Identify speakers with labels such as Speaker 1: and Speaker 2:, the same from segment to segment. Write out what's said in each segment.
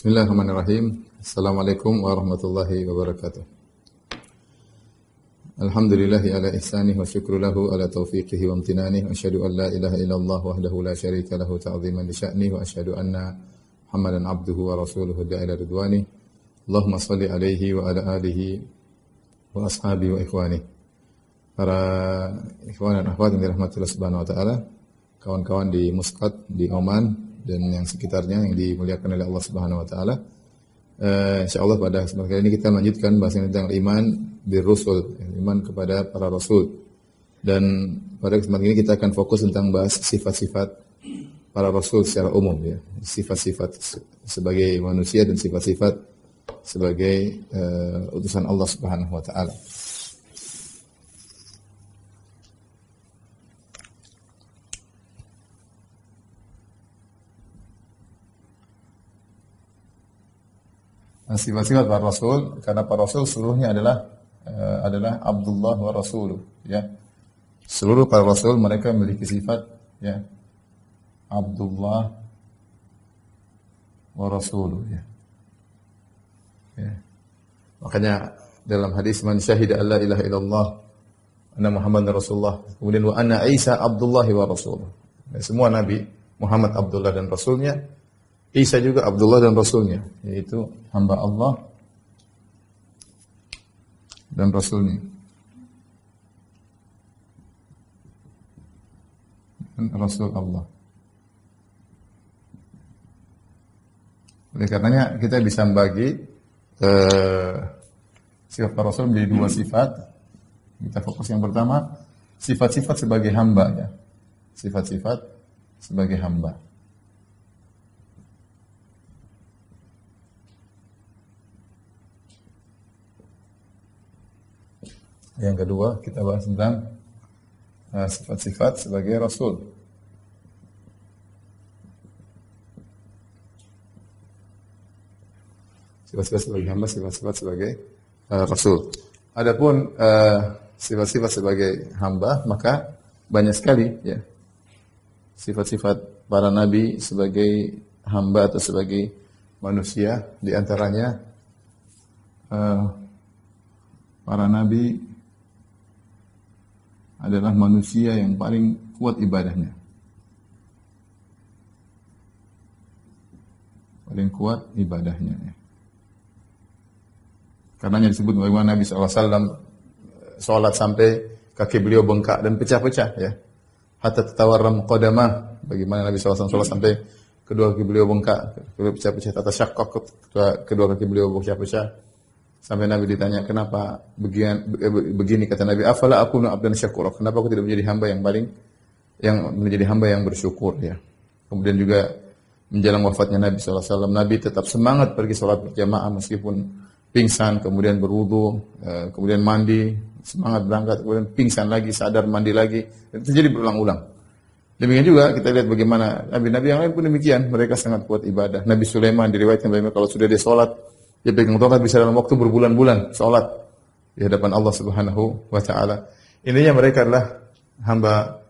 Speaker 1: Bismillahirrahmanirrahim. Assalamualaikum warahmatullahi wabarakatuh. Alhamdulillahi ala ihsanih wa syukru lahu ala taufiqihi wa amtinanih. Wa asyhadu an la ilaha illallah wahdahu la syarika lahu ta'ziman li sya'nih. Wa asyhadu anna Muhammadan abduhu wa rasuluhu da'ila ridwanih. Allahumma salli alaihi wa ala alihi wa ashabihi wa ikhwanih. Para ikhwan dan akhwat yang dirahmati Allah Subhanahu wa taala, kawan-kawan di Muscat, di Oman dan yang sekitarnya yang dimuliakan oleh Allah Subhanahu wa taala. Insyaallah pada kesempatan kali ini kita lanjutkan bahasan tentang iman birrusul, iman kepada para rasul. Dan pada kesempatan ini kita akan fokus tentang bahas sifat-sifat para rasul secara umum ya. Sifat-sifat sebagai manusia dan sifat-sifat sebagai utusan Allah Subhanahu wa taala. Sifat-sifat para rasul, karena para rasul seluruhnya adalah Abdullah wa Rasuluh ya. Seluruh para rasul mereka memiliki sifat ya Abdullah wa Rasuluh ya. Ya. Makanya dalam hadis man syahida alla ilaha illallah anna Muhammadar Rasulullah, kemudian wa anna Isa Abdullah wa Rasuluh. Ya, semua nabi Muhammad Abdullah dan rasulnya, Isa juga Abdullah dan rasulnya, yaitu hamba Allah dan rasulnya. Dan Rasul Allah. Oleh karenanya kita bisa membagi sifat para rasul menjadi dua sifat. Kita fokus yang pertama, sifat-sifat sebagai hamba ya. Sifat-sifat sebagai hamba. Yang kedua, kita bahas tentang sifat-sifat sebagai rasul. Sifat-sifat sebagai hamba, sifat-sifat sebagai rasul. Adapun sifat-sifat sebagai hamba, maka banyak sekali ya. Sifat-sifat para nabi sebagai hamba atau sebagai manusia, di antaranya para nabi adalah manusia yang paling kuat ibadahnya. Paling kuat ibadahnya. Ya. Karenanya disebut bagaimana Nabi SAW sholat sampai kaki beliau bengkak dan pecah-pecah. Ya. Hatta tatawarram qadamah. Bagaimana Nabi SAW sholat sampai kedua kaki beliau bengkak, pecah-pecah. Tata syaqqaq, kedua kaki beliau pecah-pecah. Sampai Nabi ditanya, kenapa begini kata Nabi, afala akunu abdan syakura, kenapa aku tidak menjadi hamba yang bersyukur ya. Kemudian juga menjelang wafatnya Nabi SAW, Nabi tetap semangat pergi sholat berjamaah meskipun pingsan, kemudian berwudu, kemudian mandi, semangat berangkat, kemudian pingsan lagi, sadar mandi lagi, itu jadi berulang-ulang. Demikian juga kita lihat bagaimana Nabi-Nabi yang lain pun demikian, mereka sangat kuat ibadah. Nabi Sulaiman diriwayatkan bagaimana kalau sudah dia sholat, dia pegang tongkat bisa dalam waktu berbulan-bulan sholat di hadapan Allah Subhanahu wa taala. Intinya mereka adalah hamba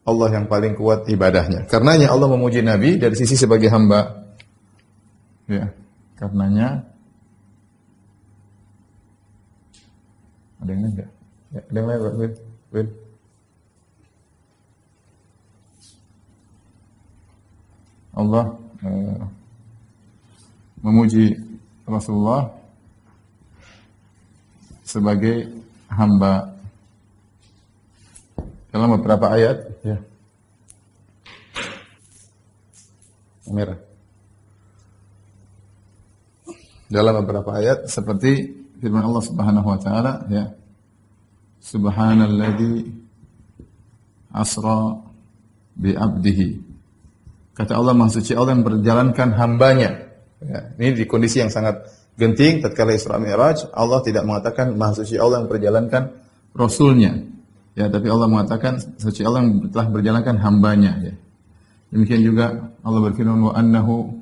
Speaker 1: Allah yang paling kuat ibadahnya. Karenanya Allah memuji Nabi dari sisi sebagai hamba. Ya, karenanya ada yang enggak? Ya, ada yang lain, Win. Allah memuji Rasulullah sebagai hamba dalam beberapa ayat ya. Merah. Dalam beberapa ayat seperti firman Allah Subhanahu wa taala ya. Subhanalladzi asra bi 'abdihi. Kata Allah, Maha Suci Allah yang berjalankan hambanya. Ya, ini di kondisi yang sangat genting tatkala Isra Mi'raj, Allah tidak mengatakan Maha Suci Allah yang berjalankan Rasulnya. Ya, tapi Allah mengatakan Suci Allah yang telah berjalankan hambanya. Ya. Demikian juga Allah berfirman wa annahu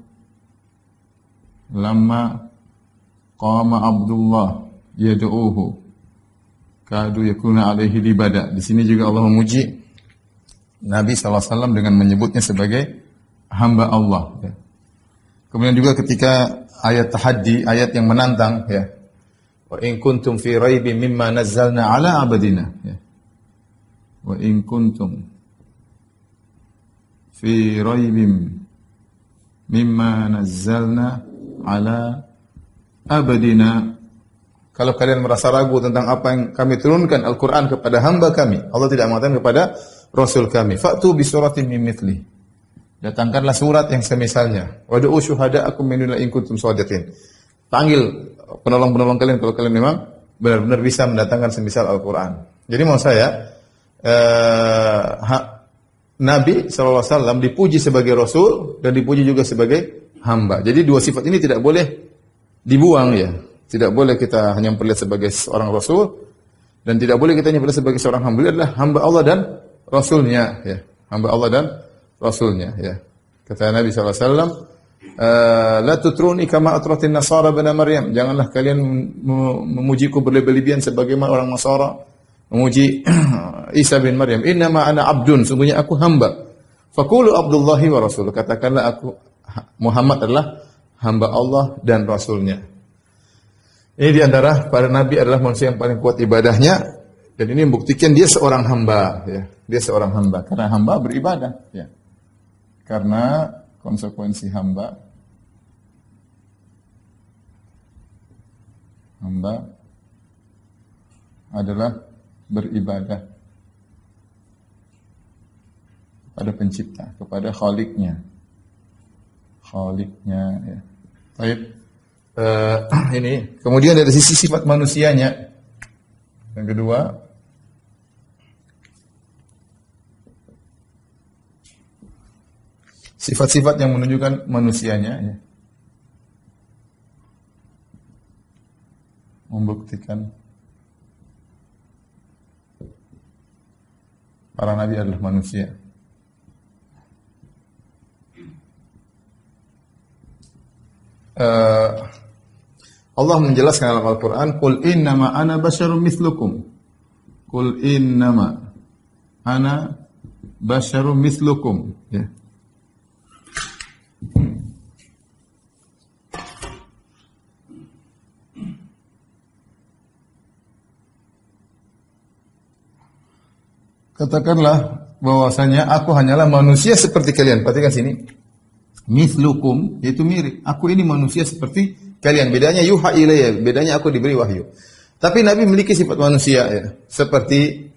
Speaker 1: lamma qama Abdullah yad'uhu kadu yakuna alaihi libada. Di sini juga Allah memuji Nabi SAW dengan menyebutnya sebagai hamba Allah. Ya. Kemudian juga ketika ayat tahaddi, ayat yang menantang ya. Wa in kuntum fi raibin mimma nazzalna ala abadina ya. Wa in kuntum fi raibin mimma nazzalna ala abadina. Kalau kalian merasa ragu tentang apa yang kami turunkan Al-Quran kepada hamba kami, Allah tidak mengatakan kepada Rasul kami, fa'tu bi suratin min mithli. Datangkanlah surat yang semisalnya. Wad'u syuhada'akum min dunillahi in kuntum shadiqin. Panggil penolong-penolong kalian kalau kalian memang benar-benar bisa mendatangkan semisal Al-Quran. Jadi mau saya Nabi SAW dipuji sebagai Rasul dan dipuji juga sebagai hamba. Jadi dua sifat ini tidak boleh dibuang ya. Tidak boleh kita hanya melihat sebagai seorang Rasul dan tidak boleh kita hanya melihat sebagai seorang hamba. Dia adalah hamba Allah dan Rasulnya ya. Hamba Allah dan Rasulnya ya. Kata Nabi SAW, la tutruni kama atratin nasara bani Maryam. Janganlah kalian memujiku berlebih-lebihan sebagaimana orang Nasara memuji Isa bin Maryam. Innama ana abdun, sungguhnya aku hamba. Faqulu Abdullahi wa Rasul. Katakanlah aku Muhammad adalah hamba Allah dan Rasulnya. Ini diantara para nabi adalah manusia yang paling kuat ibadahnya dan ini membuktikan dia seorang hamba ya. Dia seorang hamba karena hamba beribadah ya. Karena konsekuensi hamba adalah beribadah kepada pencipta, kepada Khaliqnya ya. Baik. Ini kemudian dari sisi sifat manusianya yang kedua sifat-sifat yang menunjukkan manusianya ya. Membuktikan para nabi adalah manusia. Allah menjelaskan dalam Al-Quran, Qul innama ana basyarum mithlukum. Qul innama ana basyarum mithlukum. Ya. Katakanlah bahwasanya aku hanyalah manusia seperti kalian. Perhatikan sini. Mithlukum, yaitu mirip. Aku ini manusia seperti kalian. Bedanya yuha ilayya, bedanya aku diberi wahyu. Tapi Nabi memiliki sifat manusia ya, seperti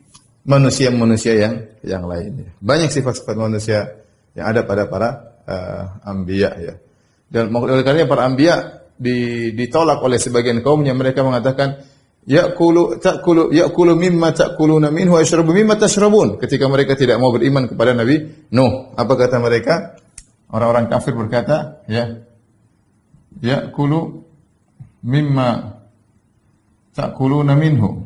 Speaker 1: manusia-manusia yang lain. Ya. Banyak sifat-sifat manusia yang ada pada para anbiya ya. Dan oleh karena para anbiya ditolak oleh sebagian kaumnya, mereka mengatakan ya'kulu mimma ta'kuluna minhu wa yashrabu mimma tashrabun. Ketika mereka tidak mau beriman kepada Nabi Nuh, apa kata mereka? Orang-orang kafir berkata, ya'kulu mimma ta'kuluna minhu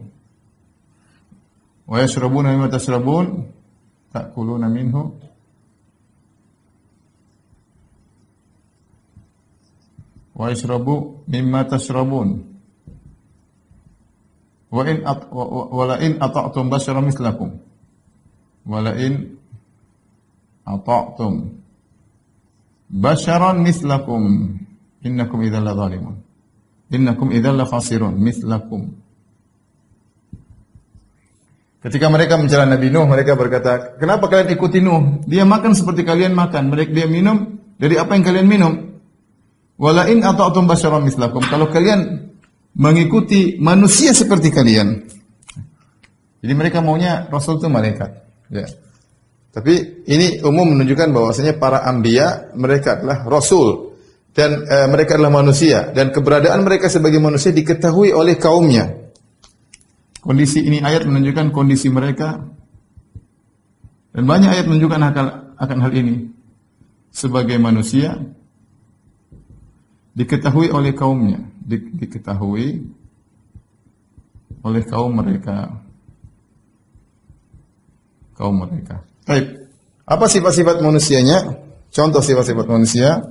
Speaker 1: wa yashrabuna mimma tashrabun ta'kuluna minhu wa yashrabu mimma tashrabun wa la in ata'tum basharan mislakum wa la in ata'tum basharan mislakum innakum idzal la zalimun innakum idzal la khasirun mislakum. Ketika mereka mencela Nabi Nuh, mereka berkata, "Kenapa kalian ikuti Nuh? Dia makan seperti kalian makan, dia minum dari apa yang kalian minum. Wala in ata'tum basharan mislakum." Kalau kalian mengikuti manusia seperti kalian. Jadi mereka maunya Rasul itu malaikat, ya. Tapi ini umum menunjukkan bahwasanya para anbiya mereka adalah rasul dan mereka adalah manusia dan keberadaan mereka sebagai manusia diketahui oleh kaumnya. Kondisi ini ayat menunjukkan kondisi mereka dan banyak ayat menunjukkan akan hal ini. Sebagai manusia diketahui oleh kaumnya, diketahui oleh kaum mereka. Baik. Apa sifat-sifat manusianya? Contoh sifat-sifat manusia.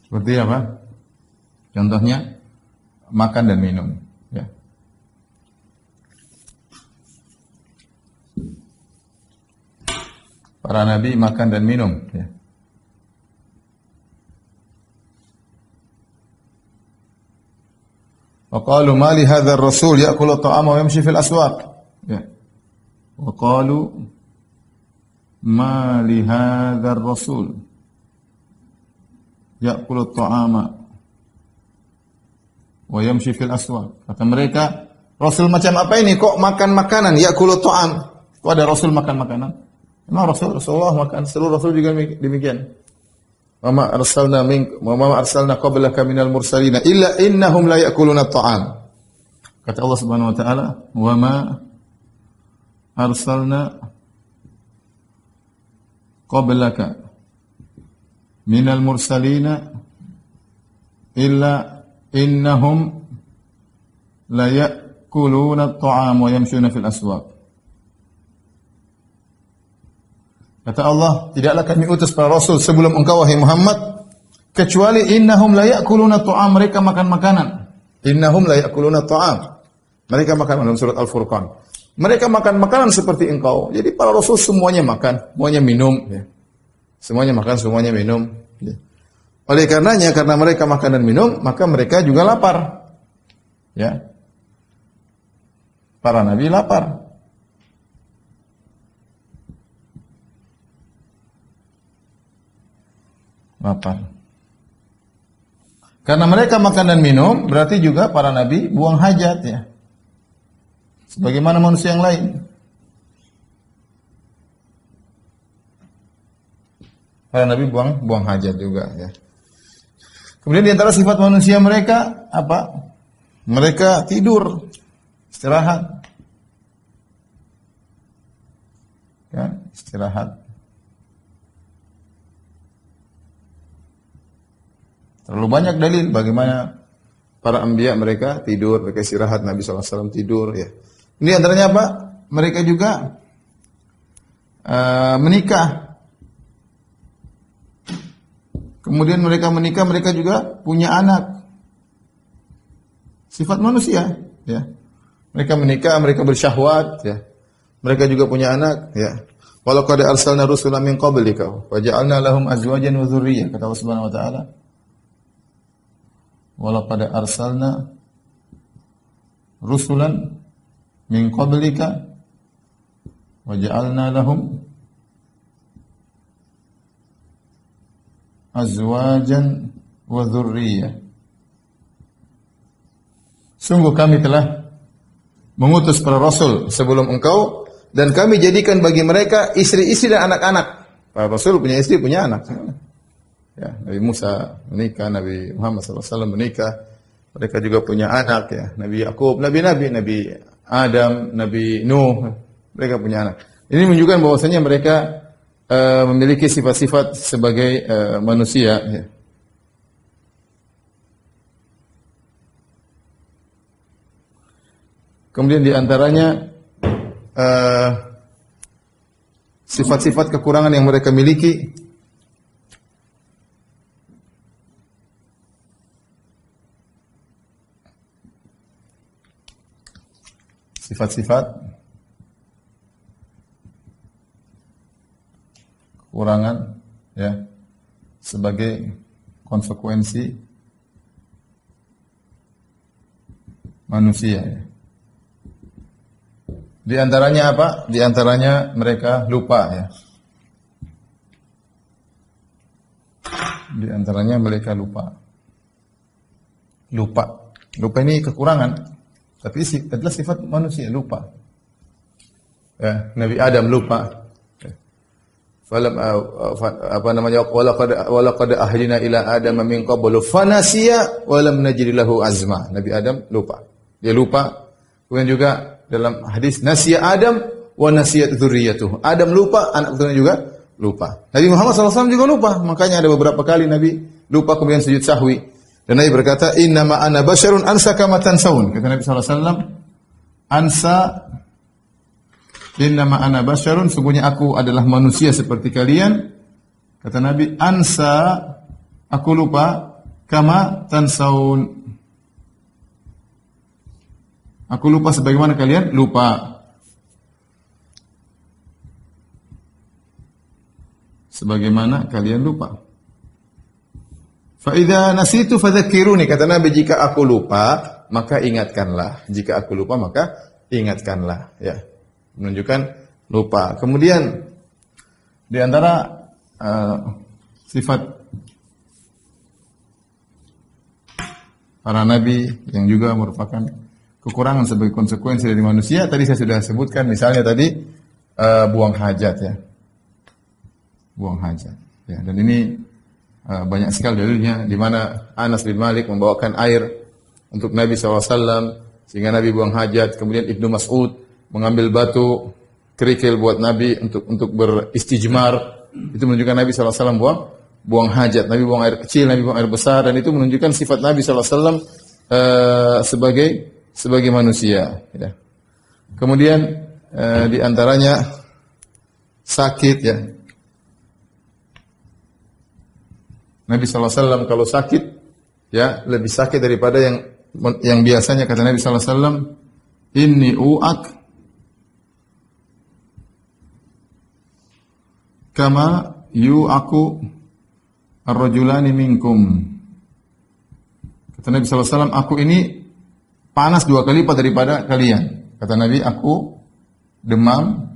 Speaker 1: Seperti apa? Contohnya makan dan minum, ya. Para nabi makan dan minum. Ya. وقالوا ما لهذا الرسول يأكل الطعام ويمشي في الأسواق. Ya. وقالوا ما لهذا الرسول يأكل الطعام ويمشي في الأسواق. Kata mereka, Rasul macam apa ini kok makan makanan? Ya'kulu ta'am. Kok ada Rasul makan makanan? Memang Rasulullah makan, seluruh Rasul juga demikian. Wa ma arsalna qablaka minal mursalina illa innahum la ya'kuluna at-ta'am. Kata Allah Subhanahu wa taala, "Wa ma arsalna qablaka minal mursalina illa innahum la ya'kuluna at-ta'am wa yamshuna fil aswaq." Kata Allah, tidaklah kami utus para rasul sebelum engkau wahai Muhammad kecuali innahum la ya'kuluna at-ta'am, mereka makan makanan. Innahum la ya'kuluna at-ta'am. Mereka makan dalam surat Al-Furqan. Mereka makan makanan seperti engkau. Jadi para rasul semuanya makan, semuanya minum, ya. Semuanya makan, semuanya minum, ya. Oleh karenanya, karena mereka makan dan minum, maka mereka juga lapar. Ya. Para nabi lapar. Lapar. Karena mereka makan dan minum, berarti juga para nabi buang hajat, ya. Sebagaimana manusia yang lain. Para nabi buang hajat juga, ya. Kemudian di antara sifat manusia mereka apa? Mereka tidur, istirahat. Ya, istirahat. Terlalu banyak dalil bagaimana para anbiya mereka tidur, mereka istirahat, Nabi SAW tidur, ya. Ini antaranya apa? Mereka juga menikah. Kemudian mereka menikah, mereka juga punya anak. Sifat manusia, ya. Mereka menikah, mereka bersyahwat, ya. Mereka juga punya anak, ya. Walau qad arsalna rusulan min qablika wa ja'alna lahum azwajan wa dzurriyyah, kata Allah Subhanahu wa taala. Walau qad arsalna rusulan min qablika wa ja'alna lahum azwajan wa dzurriyyah. Sungguh kami telah mengutus para rasul sebelum engkau dan kami jadikan bagi mereka istri-istri dan anak-anak. Para rasul punya istri, punya anak. Ya, Nabi Musa menikah, Nabi Muhammad SAW menikah, mereka juga punya anak, ya. Nabi Yakub, Nabi Adam, Nabi Nuh, mereka punya anak. Ini menunjukkan bahwasanya mereka memiliki sifat-sifat sebagai manusia, ya. Kemudian di antaranya sifat-sifat kekurangan yang mereka miliki. Sifat-sifat kekurangan, ya, sebagai konsekuensi manusia, ya. Di antaranya apa? Di antaranya mereka lupa, ya. Di antaranya mereka lupa. Lupa ini kekurangan. Tapi adalah sifat manusia, lupa. Ya, Nabi Adam lupa. Falam apa namanya? Walaqad ahdina ila Adam min qablu fanasiya wa lam najid lahu azma. Nabi Adam lupa. Dia lupa. Kemudian juga dalam hadis nasiya Adam wa nasiyat dzurriyyatuhu. Adam lupa, anak keturunannya juga lupa. Nabi Muhammad SAW juga lupa. Makanya ada beberapa kali Nabi lupa kemudian sujud sahwi. Dan Nabi berkata, "Innama ana basyarun ansa kama tansawun." Kata Nabi SAW, "Ansa, innama ana basyarun, sungguhnya aku adalah manusia seperti kalian." Kata Nabi, "Ansa, aku lupa, kama tansawun." Aku lupa sebagaimana kalian lupa. sebagaimana kalian lupa. Fa idza nasitu fadzakiruni, kata Nabi, jika aku lupa maka ingatkanlah. Jika aku lupa maka ingatkanlah, ya. Menunjukkan lupa. Kemudian di antara sifat para nabi yang juga merupakan kekurangan sebagai konsekuensi dari manusia, tadi saya sudah sebutkan, misalnya tadi buang hajat, ya. Buang hajat. Ya, dan ini banyak sekali dalilnya, di mana Anas bin Malik membawakan air untuk Nabi SAW sehingga Nabi buang hajat. Kemudian Ibnu Mas'ud mengambil batu kerikil buat Nabi untuk beristijmar. Itu menunjukkan Nabi SAW buang hajat. Nabi buang air kecil, Nabi buang air besar, dan itu menunjukkan sifat Nabi SAW sebagai manusia. Ya. Kemudian di antaranya sakit, ya. Nabi SAW kalau sakit, ya, lebih sakit daripada yang biasanya. Kata Nabi SAW, inni u'ak kama yu'aku ar-rajulani minkum. Kata Nabi SAW, aku ini panas 2 kali lipat daripada kalian. Kata Nabi, aku demam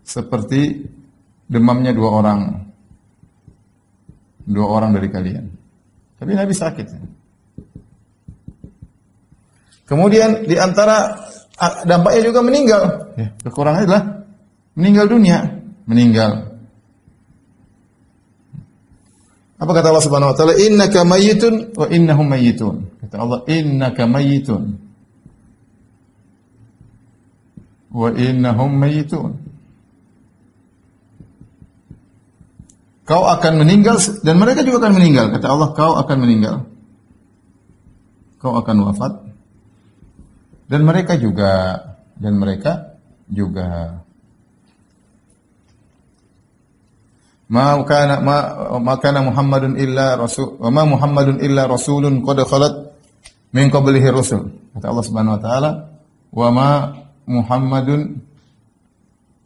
Speaker 1: seperti demamnya 2 orang dari kalian. Tapi Nabi sakit. Kemudian di antara dampaknya juga meninggal. Ya, kekurangannya adalah meninggal dunia. Meninggal. Apa kata Allah Subhanahu wa taala? Innaka mayyitun wa innahum mayyitun. Kata Allah, innaka mayyitun wa innahum mayyitun. Kau akan meninggal dan mereka juga akan meninggal. Kata Allah, kau akan meninggal. Kau akan wafat. Dan mereka juga. Ma kana Muhammadun illa rasul wa ma Muhammadun illa rasulun qad khalat min qablihi rusul. Kata Allah Subhanahu wa taala, wa ma Muhammadun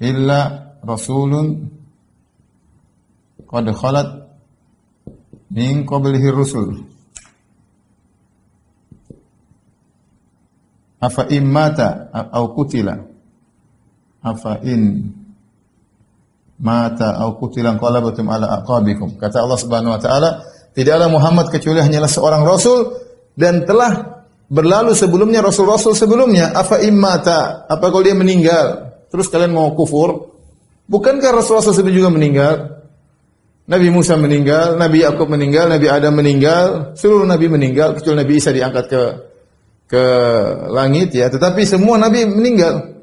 Speaker 1: illa rasulun qad khalat min qablihi rusul. Afa immata au qutila. Afa in mata au qutila qalabatum ala aqabikum. Kata Allah Subhanahu wa taala, tidaklah Muhammad kecuali hanyalah seorang rasul dan telah berlalu sebelumnya rasul-rasul sebelumnya. Afa immata, apa kalau dia meninggal terus kalian mau kufur? Bukankah rasul-rasul sebelumnya juga meninggal? Nabi Musa meninggal, Nabi Yakub meninggal, Nabi Adam meninggal, seluruh nabi meninggal kecuali Nabi Isa diangkat ke langit, ya. Tetapi semua nabi meninggal.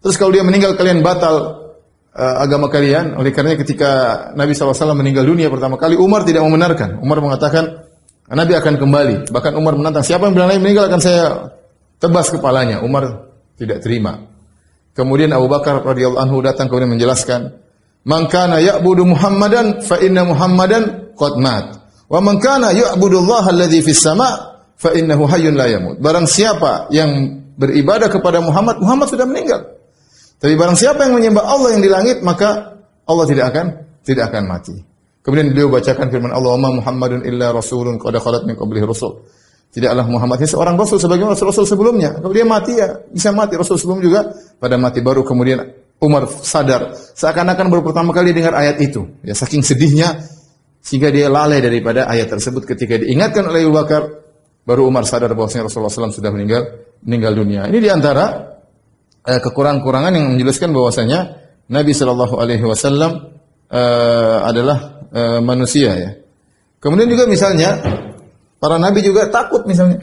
Speaker 1: Terus kalau dia meninggal kalian batal agama kalian. Oleh karenanya ketika Nabi SAW meninggal dunia pertama kali, Umar tidak membenarkan. Umar mengatakan Nabi akan kembali. Bahkan Umar menantang, siapa yang bilang Nabi meninggal akan saya tebas kepalanya. Umar tidak terima. Kemudian Abu Bakar radhiyallahu anhu datang kemudian menjelaskan, man kana ya'budu Muhammadan fa inna Muhammadan qad mat. Wa man kana ya'budu Allah alladhi fis sama' fa innahu hayyun la yamut. Barang siapa yang beribadah kepada Muhammad, Muhammad sudah meninggal. Tapi barang siapa yang menyembah Allah yang di langit, maka Allah tidak akan mati. Kemudian beliau bacakan firman Allah, "Wa ma Muhammadun illa rasulun qad khalat min qablihi rusul." Tidaklah Muhammad ini seorang rasul sebagaimana rasul sebelumnya. Kalau dia mati, ya bisa mati. Rasul sebelum juga pada mati. Baru kemudian Umar sadar, seakan-akan baru pertama kali dengar ayat itu. Ya, saking sedihnya sehingga dia lalai daripada ayat tersebut. Ketika diingatkan oleh Abu Bakar, baru Umar sadar bahwasanya Rasulullah SAW sudah meninggal dunia. Ini diantara kekurangan-kekurangan yang menjelaskan bahwasanya Nabi Shallallahu Alaihi Wasallam adalah manusia, ya. Kemudian juga misalnya para nabi juga takut misalnya.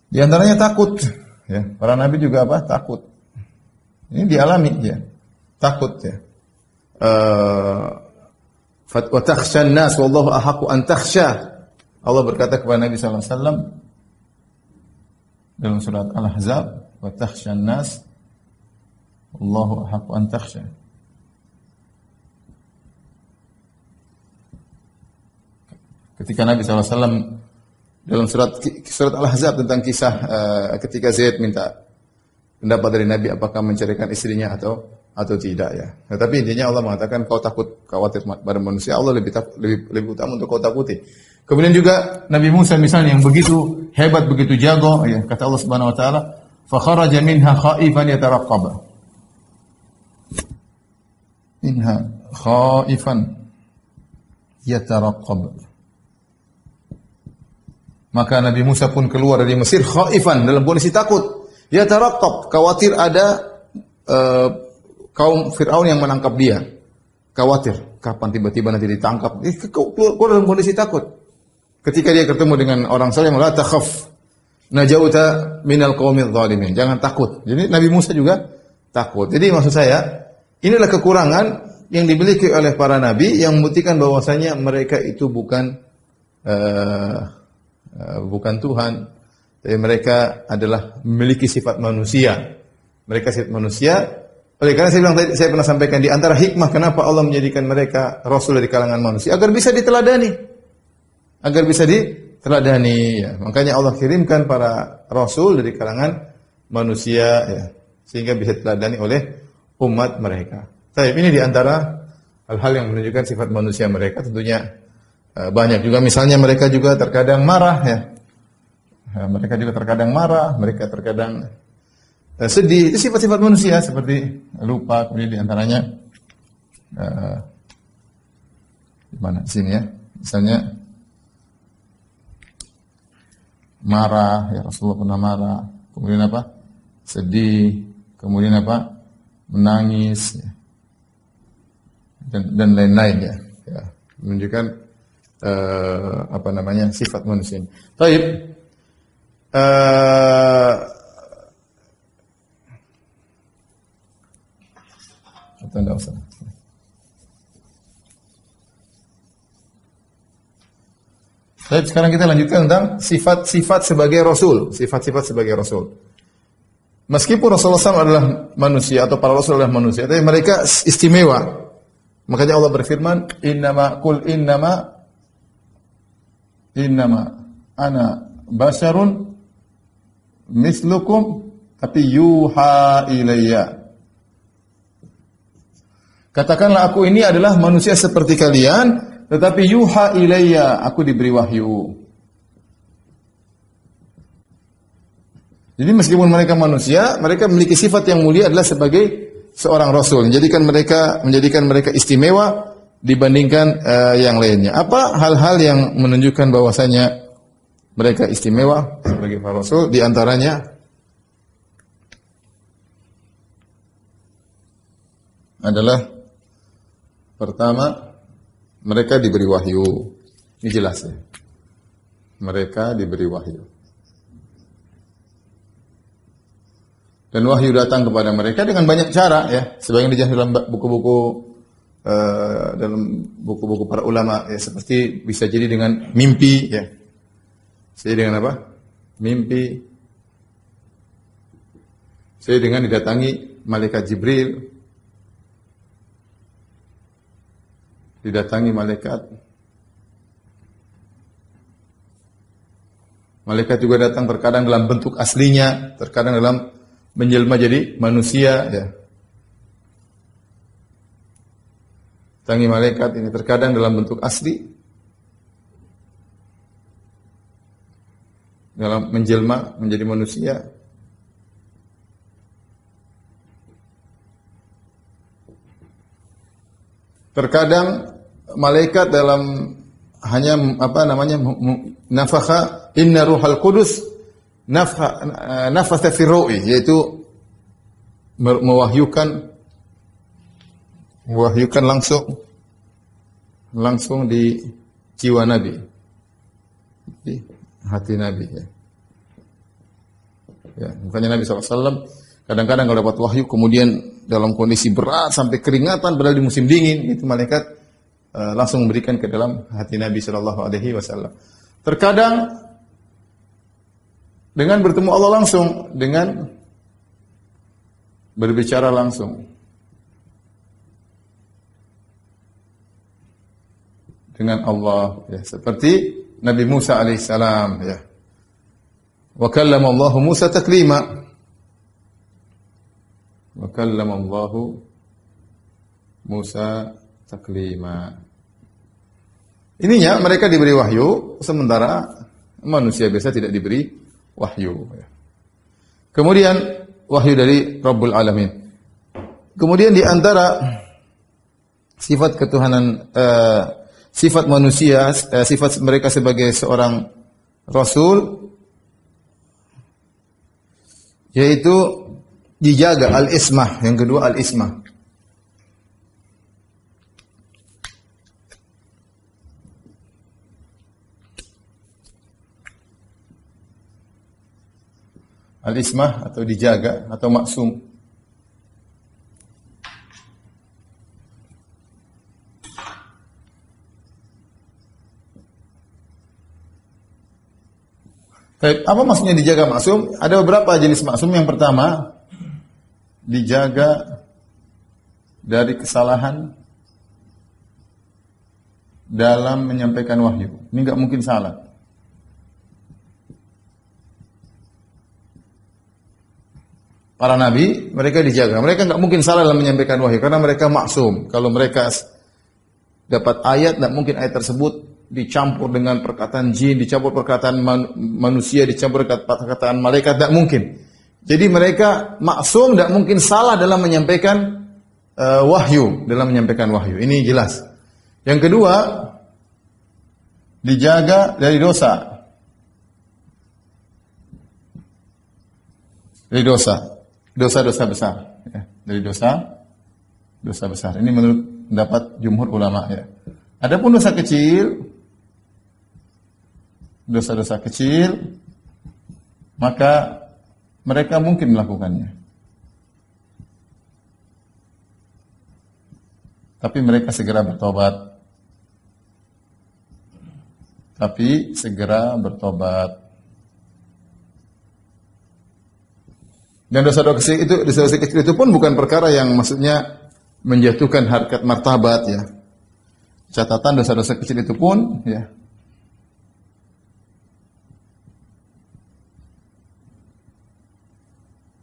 Speaker 1: Di antaranya takut, ya. Para nabi juga apa? Takut. Ini dialami, ya. Takut, ya. Wa takhshan nas wallahu ahaqqu an takhsha. Allah berkata kepada Nabi sallallahu alaihi wasallam dalam surat Al-Ahzab, wa takhshan nas wallahu ahaqqu an takhsha. Ketika Nabi SAW dalam surat Al-Ahzab tentang kisah ketika Zaid minta pendapat dari Nabi apakah menceraikan istrinya atau tidak ya. Tetapi intinya Allah mengatakan kau khawatir pada manusia, Allah lebih utama untuk kau takuti. Kemudian juga Nabi Musa misalnya yang begitu hebat, begitu jago, ya, kata Allah Subhanahu wa taala, fa kharaja minha khaifan yataraqqab. Minha khaifan yataraqqab. Maka Nabi Musa pun keluar dari Mesir khaifan, dalam kondisi takut. Ya taraqqab, khawatir ada kaum Firaun yang menangkap dia. Khawatir kapan tiba-tiba nanti ditangkap. Keluar dalam kondisi takut. Ketika dia ketemu dengan orang saleh, la takhaf, najauta minal qaumidz zalimin. Jangan takut. Jadi Nabi Musa juga takut. Jadi maksud saya, inilah kekurangan yang dimiliki oleh para nabi yang membuktikan bahwasanya mereka itu bukan Tuhan, tapi mereka adalah memiliki sifat manusia. Mereka sifat manusia. Oleh karena saya bilang tadi, saya pernah sampaikan di antara hikmah kenapa Allah menjadikan mereka rasul dari kalangan manusia agar bisa diteladani. Ya. Makanya Allah kirimkan para rasul dari kalangan manusia ya, sehingga bisa diteladani oleh umat mereka. Tapi ini di antara hal-hal yang menunjukkan sifat manusia mereka tentunya banyak juga, misalnya mereka juga terkadang marah ya. Mereka juga terkadang marah, mereka terkadang sedih. Itu sifat-sifat manusia seperti lupa, kemudian diantaranya di mana sini ya. Misalnya marah, ya Rasulullah pernah marah. Kemudian apa? Sedih. Kemudian apa? Menangis. Ya. Dan lain-lain ya. Ya. Menunjukkan sifat manusia. Baik. Atau tidak usah. Baik, sekarang kita lanjutkan tentang sifat-sifat sebagai rasul, sifat-sifat sebagai rasul. Meskipun Rasulullah SAW adalah manusia atau para rasul adalah manusia, tapi mereka istimewa. Makanya Allah berfirman, Innama ana basyarun mislukum tapi yuha ilayya. Katakanlah aku ini adalah manusia seperti kalian, tetapi yuha ilayya, aku diberi wahyu. Jadi meskipun mereka manusia, mereka memiliki sifat yang mulia adalah sebagai seorang rasul, menjadikan mereka istimewa dibandingkan yang lainnya. Apa hal-hal yang menunjukkan bahwasanya mereka istimewa sebagai para rasul? Di antaranya adalah pertama, mereka diberi wahyu. Ini jelas ya. Mereka diberi wahyu. Dan wahyu datang kepada mereka dengan banyak cara ya. Sebagian dijelaskan dalam buku-buku para ulama ya, seperti bisa jadi dengan mimpi ya. Saya dengan apa? Mimpi. Saya dengan didatangi malaikat Jibril. Didatangi malaikat. Malaikat juga datang terkadang dalam bentuk aslinya, terkadang dalam menjelma jadi manusia ya. Datangi malaikat ini terkadang dalam bentuk asli, dalam menjelma menjadi manusia. Terkadang malaikat dalam hanya nafakha inna ruhal qudus nafatha fi ru'i, yaitu mewahyukan langsung di jiwa Nabi, di hati Nabi ya. Ya, makanya Nabi SAW kadang-kadang kalau dapat wahyu kemudian dalam kondisi berat sampai keringatan padahal di musim dingin, itu malaikat langsung memberikan ke dalam hati Nabi SAW. Terkadang dengan bertemu Allah langsung, dengan berbicara langsung. dengan Allah, ya, seperti Nabi Musa alaihissalam, ya. Wa kallama Allah Musa taklima. Wa kallama Allah Musa taklima. Ininya mereka diberi wahyu, sementara manusia biasa tidak diberi wahyu. Kemudian wahyu dari Rabbul Alamin. Kemudian di antara sifat ketuhanan, sifat manusia, sifat mereka sebagai seorang rasul, yaitu dijaga al-ismah. Yang kedua al-ismah. Al-ismah atau dijaga atau maksum. Baik, apa maksudnya dijaga maksum? Ada beberapa jenis maksum. Yang pertama, dijaga dari kesalahan dalam menyampaikan wahyu. Ini enggak mungkin salah. Para nabi, mereka dijaga. Mereka enggak mungkin salah dalam menyampaikan wahyu karena mereka maksum. Kalau mereka dapat ayat, enggak mungkin ayat tersebut dicampur dengan perkataan jin, dicampur perkataan manusia, dicampur perkataan malaikat, enggak mungkin. Jadi mereka maksum, enggak mungkin salah dalam menyampaikan wahyu, Ini jelas. Yang kedua, dijaga dari dosa. Dari dosa-dosa besar, ya. Dari dosa besar. Ini menurut pendapat jumhur ulama, ya. Adapun dosa kecil, maka mereka mungkin melakukannya. Tapi mereka segera bertobat. Dan dosa-dosa kecil itu pun bukan perkara yang maksudnya menjatuhkan harkat martabat, ya. Catatan dosa-dosa kecil itu pun, ya,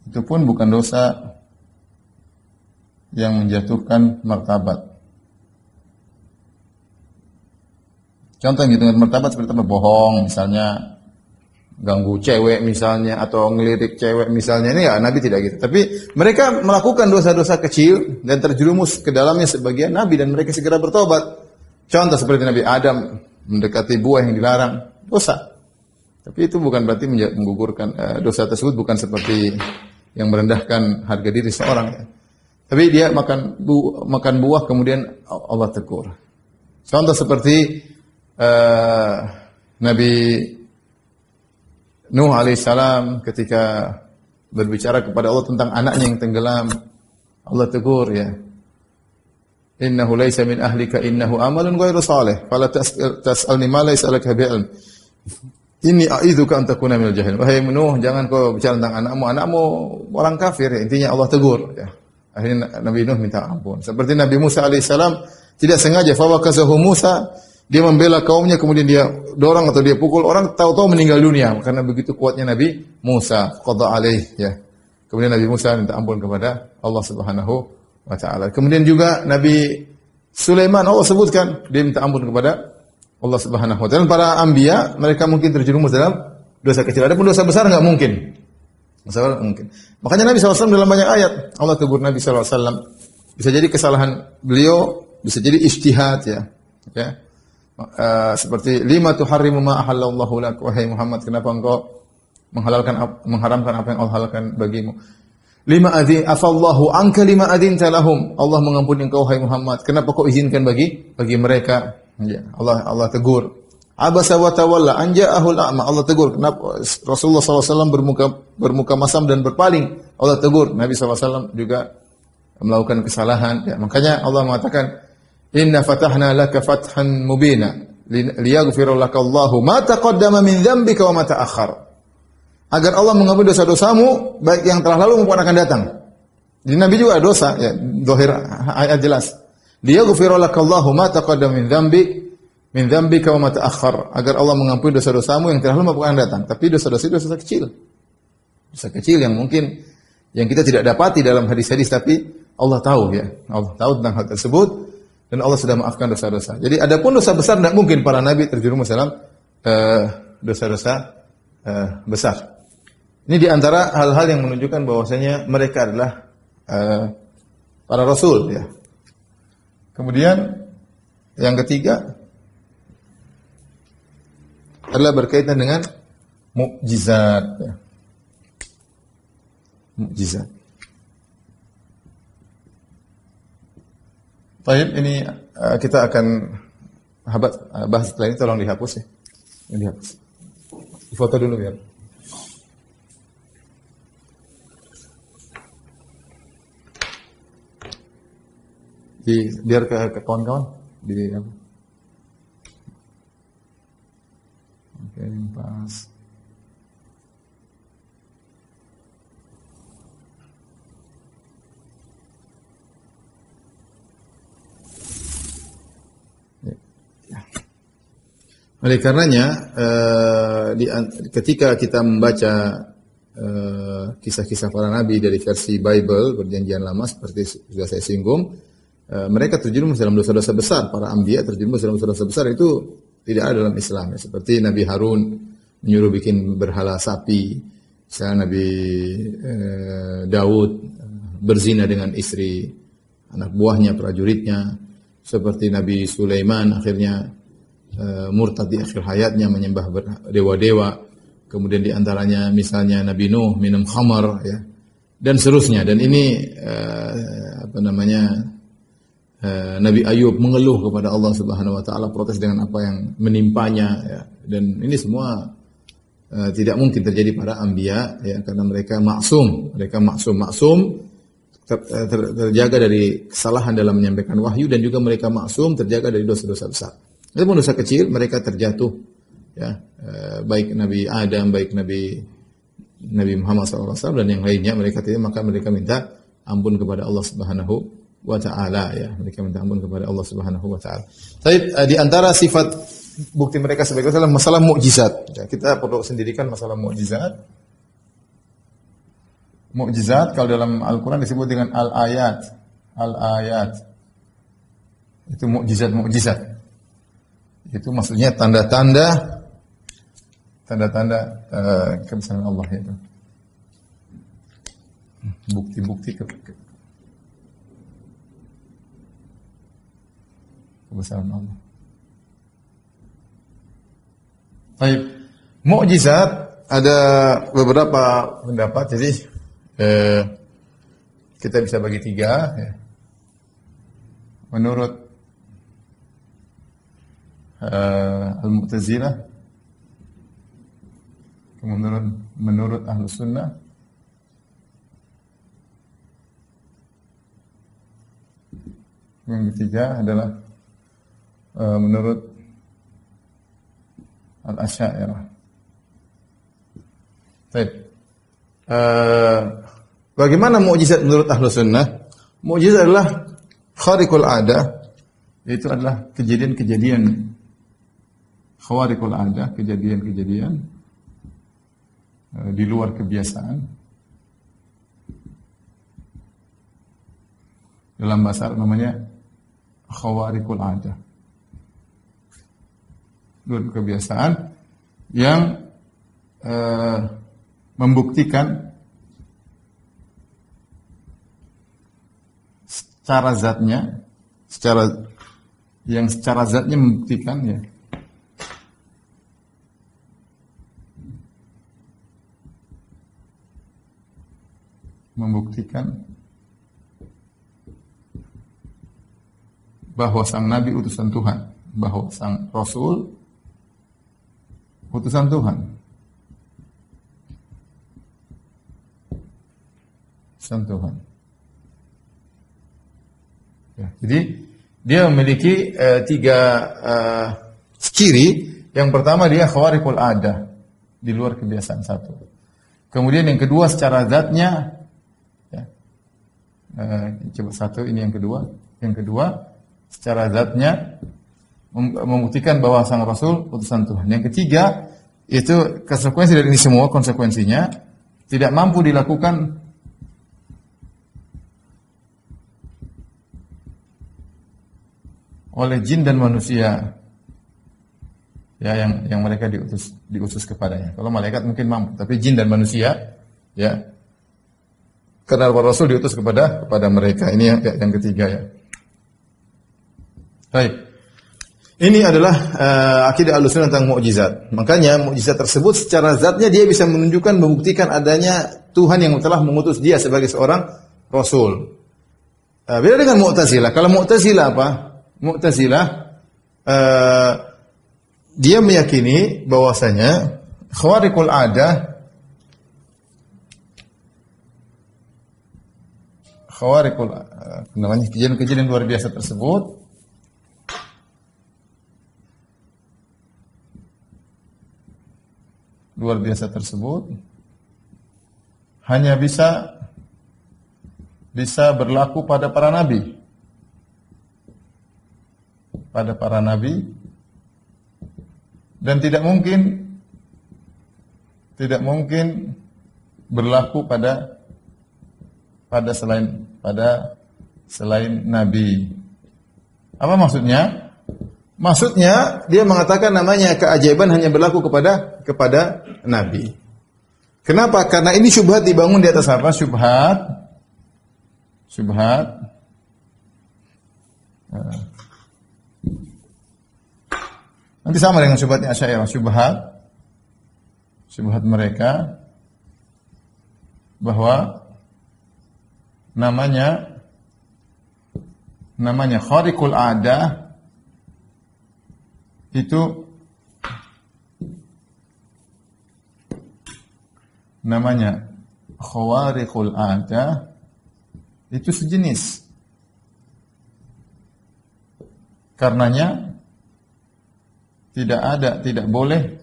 Speaker 1: itu pun bukan dosa yang menjatuhkan martabat. Contoh yang menjatuhkan martabat seperti apa? Bohong misalnya, ganggu cewek misalnya, atau ngelirik cewek misalnya, ini ya Nabi tidak gitu. Tapi mereka melakukan dosa-dosa kecil dan terjerumus ke dalamnya sebagian Nabi, dan mereka segera bertobat. Contoh seperti Nabi Adam mendekati buah yang dilarang, dosa. Tapi itu bukan berarti menggugurkan dosa tersebut, bukan seperti yang merendahkan harga diri seorang. Tapi dia makan buah kemudian Allah tegur. Contoh seperti Nabi Nuh alaihissalam ketika berbicara kepada Allah tentang anaknya yang tenggelam, Allah tegur, ya. Innahu laisa min ahlika innahu amalun ghairu salih, fala tas'alni ma laysa laka bi'ilm. Inni a'idzuka an takuna minal jahil. Wahai Nuh, jangan kau bicara tentang anakmu orang kafir, ya. Intinya Allah tegur, ya. Akhirnya Nabi Nuh minta ampun. Seperti Nabi Musa alaihissalam tidak sengaja fawakazahu Musa, dia membela kaumnya, kemudian dia dorong atau dia pukul orang, tahu-tahu meninggal dunia karena begitu kuatnya Nabi Musa. Qada alaih, ya. Kemudian Nabi Musa minta ampun kepada Allah Subhanahu wa taala. Kemudian juga Nabi Sulaiman, Allah sebutkan dia minta ampun kepada Allah Subhanahu wa taala. Para anbiya mereka mungkin terjerumus dalam dosa kecil. Adapun dosa besar enggak mungkin. Dosa besar mungkin. Makanya Nabi SAW dalam banyak ayat Allah tegur Nabi SAW. Bisa jadi kesalahan beliau, bisa jadi ijtihad, ya. Ya. Seperti lima tuharrimu ma ahallallahu lak, wahai Muhammad, kenapa engkau mengharamkan apa yang Allah halalkan bagimu? Lima adzin afallahu anka lima adzinta lahum, Allah mengampuni engkau wahai Muhammad, kenapa kau izinkan bagi mereka? Ya, Allah tegur. Abasa wa tawalla an ja'ahul a'ma, Allah tegur. Kenapa Rasulullah SAW bermuka masam dan berpaling? Allah tegur. Nabi SAW juga melakukan kesalahan, ya. Makanya Allah mengatakan, Inna fatahna laka fathan mubina liyaghfira laka Allahu ma taqaddama min dzambika wa ma ta'akhkhar. Agar Allah mengampuni dosa-dosamu baik yang telah lalu maupun akan datang. Di Nabi juga dosa, ya, zahir ayat jelas. Liyaghfira laka Allahu ma taqaddama min min dzambika wa ma ta'akhkhar, agar Allah mengampuni dosa-dosamu yang telah lama bukan datang. Tapi dosa-dosa itu dosa kecil. Dosa kecil yang mungkin yang kita tidak dapati dalam hadis-hadis, tapi Allah tahu ya. Allah tahu tentang hal tersebut dan Allah sudah maafkan dosa-dosa. Jadi adapun dosa besar tidak mungkin para nabi terjerumus dalam dosa-dosa besar. Ini di antara hal-hal yang menunjukkan bahwasanya mereka adalah para rasul ya. Kemudian yang ketiga adalah berkaitan dengan mukjizat ya. Mukjizat. Baik, ini kita akan bahas setelah ini, tolong dihapus ya. Ini dihapus. Difoto dulu biar. Biar ke kawan-kawan di apa? Oke, pas. Oleh karenanya, ketika kita membaca kisah-kisah para nabi dari versi Bible, Perjanjian Lama, seperti sudah saya singgung, mereka terjerumus dalam dosa-dosa besar. Para anbiya terjerumus dalam dosa-dosa besar, itu tidak ada dalam Islam. Ya. Seperti Nabi Harun menyuruh bikin berhala sapi, misalnya Nabi Daud berzina dengan istri anak buahnya, prajuritnya, seperti Nabi Sulaiman akhirnya murtad di akhir hayatnya, menyembah dewa-dewa. Kemudian di antaranya misalnya Nabi Nuh minum khamar ya, dan seterusnya. Dan ini Nabi Ayub mengeluh kepada Allah Subhanahu wa taala, protes dengan apa yang menimpanya ya. Dan ini semua tidak mungkin terjadi pada anbiya ya, karena mereka maksum, terjaga dari kesalahan dalam menyampaikan wahyu, dan juga mereka maksum terjaga dari dosa-dosa besar. Adapun dosa kecil mereka terjatuh ya, baik Nabi Adam, baik Nabi Muhammad SAW dan yang lainnya, mereka tidak, maka mereka minta ampun kepada Allah Subhanahu wa taala ya, mereka minta ampun kepada Allah Subhanahu wa taala. Tapi di antara sifat bukti mereka sebagai adalah masalah mukjizat. Ya, kita perlu sendirikan masalah mukjizat. Mukjizat kalau dalam Al-Qur'an disebut dengan al-ayat. Al-ayat. Itu mukjizat. Itu maksudnya tanda-tanda kebesaran Allah itu. Bukti-bukti kebesaran Allah. Baik. Mukjizat ada beberapa pendapat, jadi kita bisa bagi tiga ya. Menurut Al-Mu'tazilah, menurut Ahlus Sunnah, yang ketiga adalah menurut Al-Asy'ariyah. Baik. Bagaimana mukjizat menurut Ahlus Sunnah? Mukjizat adalah khariqul adah, yaitu adalah kejadian-kejadian khawariqul adah, kejadian-kejadian di luar kebiasaan. Dalam bahasa Arab namanya khawariqul adah. Luar kebiasaan yang membuktikan secara zatnya membuktikan ya, bahwa sang Nabi utusan Tuhan, bahwa sang Rasul utusan Tuhan. Utusan Tuhan. Ya, jadi dia memiliki tiga ciri. Yang pertama dia khawariqul adah, di luar kebiasaan satu. Kemudian yang kedua secara zatnya, ya, coba satu, ini yang kedua. Yang kedua secara zatnya membuktikan bahwa sang Rasul utusan Tuhan. Yang ketiga, itu konsekuensi dari ini semua, konsekuensinya tidak mampu dilakukan oleh jin dan manusia, ya, yang mereka diutus kepadanya. Kalau malaikat mungkin mampu, tapi jin dan manusia, ya, karena para Rasul diutus kepada mereka. Ini yang ketiga, ya. Baik. Ini adalah akidah Ahlussunnah tentang mukjizat. Makanya mukjizat tersebut secara zatnya dia bisa menunjukkan, membuktikan adanya Tuhan yang telah mengutus dia sebagai seorang Rasul. Beda dengan Mu'tazilah. Kalau Mu'tazilah apa? Mu'tazilah dia meyakini bahwasanya khawariqul adah, namanya kejadian-kejadian luar biasa tersebut hanya bisa berlaku pada para nabi. Dan tidak mungkin berlaku pada selain nabi. Apa maksudnya? Maksudnya dia mengatakan namanya keajaiban hanya berlaku kepada nabi. Kenapa? Karena ini syubhat dibangun di atas apa? Syubhat. Nanti sama dengan syubhatnya Asy'ariyah. Syubhat mereka bahwa namanya khariqul adah itu namanya khawariqul adah itu sejenis. Karenanya tidak boleh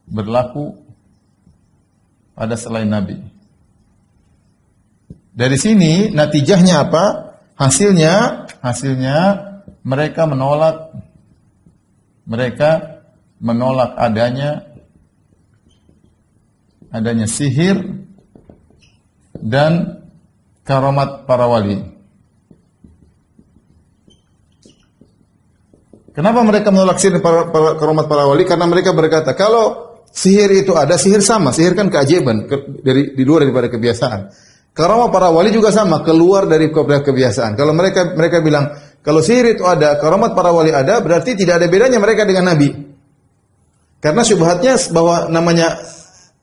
Speaker 1: berlaku pada selain nabi. Dari sini natijahnya apa? Hasilnya mereka menolak adanya sihir dan karamat para wali. Kenapa mereka menolak sihir karamat para wali? Karena mereka berkata, kalau sihir itu ada, sihir sama, sihir kan keajaiban, di luar daripada kebiasaan. Karamat para wali juga sama, keluar dari kebiasaan. Kalau mereka bilang, kalau sihir itu ada, karamat para wali ada, berarti tidak ada bedanya mereka dengan nabi. Karena syubhatnya bahwa namanya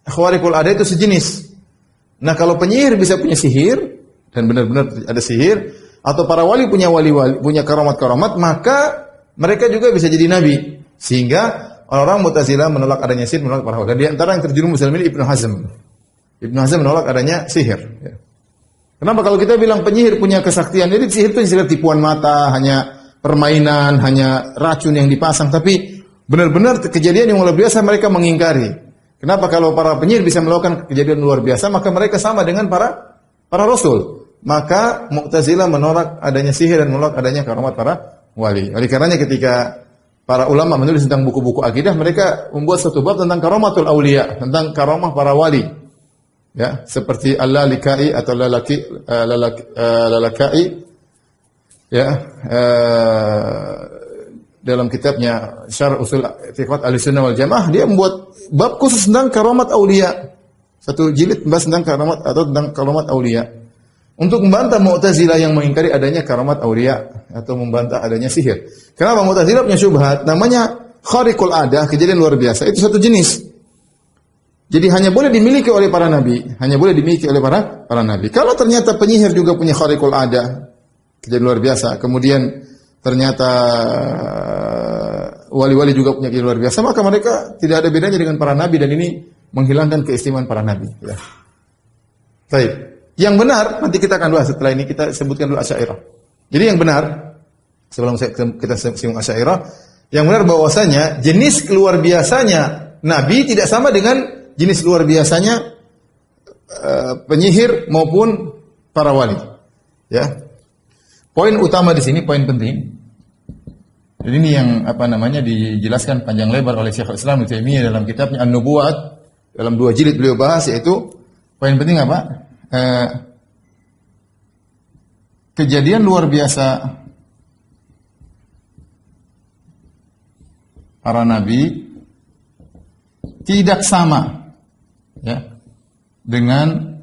Speaker 1: khawariqul ada itu sejenis. Nah, kalau penyihir bisa punya sihir dan benar-benar ada sihir, atau para wali punya karamat-karamat, maka mereka juga bisa jadi nabi. Sehingga orang-orang Mu'tazilah menolak adanya sihir, menolak para wali. Di antara yang terjerumus dalam ini Ibnu Hazm. Ibnu Hazm menolak adanya sihir. Kenapa? Kalau kita bilang penyihir punya kesaktian, jadi sihir itu sekedar tipuan mata, hanya permainan, hanya racun yang dipasang. Tapi benar-benar kejadian yang luar biasa mereka mengingkari. Kenapa? Kalau para penyihir bisa melakukan kejadian luar biasa, maka mereka sama dengan para rasul. Maka Mu'tazilah menolak adanya sihir dan menolak adanya karamat para wali. Oleh karenanya ketika para ulama menulis tentang buku-buku akidah, mereka membuat satu bab tentang karamatul auliya, tentang karamah para wali. Ya, seperti Al-Lalakai atau Lalakai, ya, dalam kitabnya Syarh Usul I'tiqad Ahlussunnah wal Jamaah, dia membuat bab khusus tentang karamat auliya. Satu jilid membahas tentang karamat auliya. Untuk membantah Mu'tazilah yang mengingkari adanya karamat auliya atau membantah adanya sihir. Kenapa? Mu'tazilah punya syubhat namanya khariqul adah, kejadian luar biasa, itu satu jenis. Jadi hanya boleh dimiliki oleh para nabi, hanya boleh dimiliki oleh para nabi. Kalau ternyata penyihir juga punya khariqul adah, kejadian luar biasa, kemudian ternyata wali-wali juga punya kejadian luar biasa, maka mereka tidak ada bedanya dengan para nabi, dan ini menghilangkan keistimewaan para nabi. Ya. Baik. Yang benar, nanti kita akan bahas setelah ini, kita sebutkan dulu Asy'ariyah. Jadi yang benar, sebelum kita singgung Asy'ariyah, yang benar bahwasanya jenis luar biasanya nabi tidak sama dengan jenis luar biasanya penyihir maupun para wali. Ya. Poin utama di sini, poin penting. Jadi ini yang dijelaskan panjang lebar oleh Syekhul Islam Ibnu Taimiyah dalam kitabnya An-Nubuwat, dalam 2 jilid beliau bahas, yaitu poin penting apa? Kejadian luar biasa para nabi tidak sama ya dengan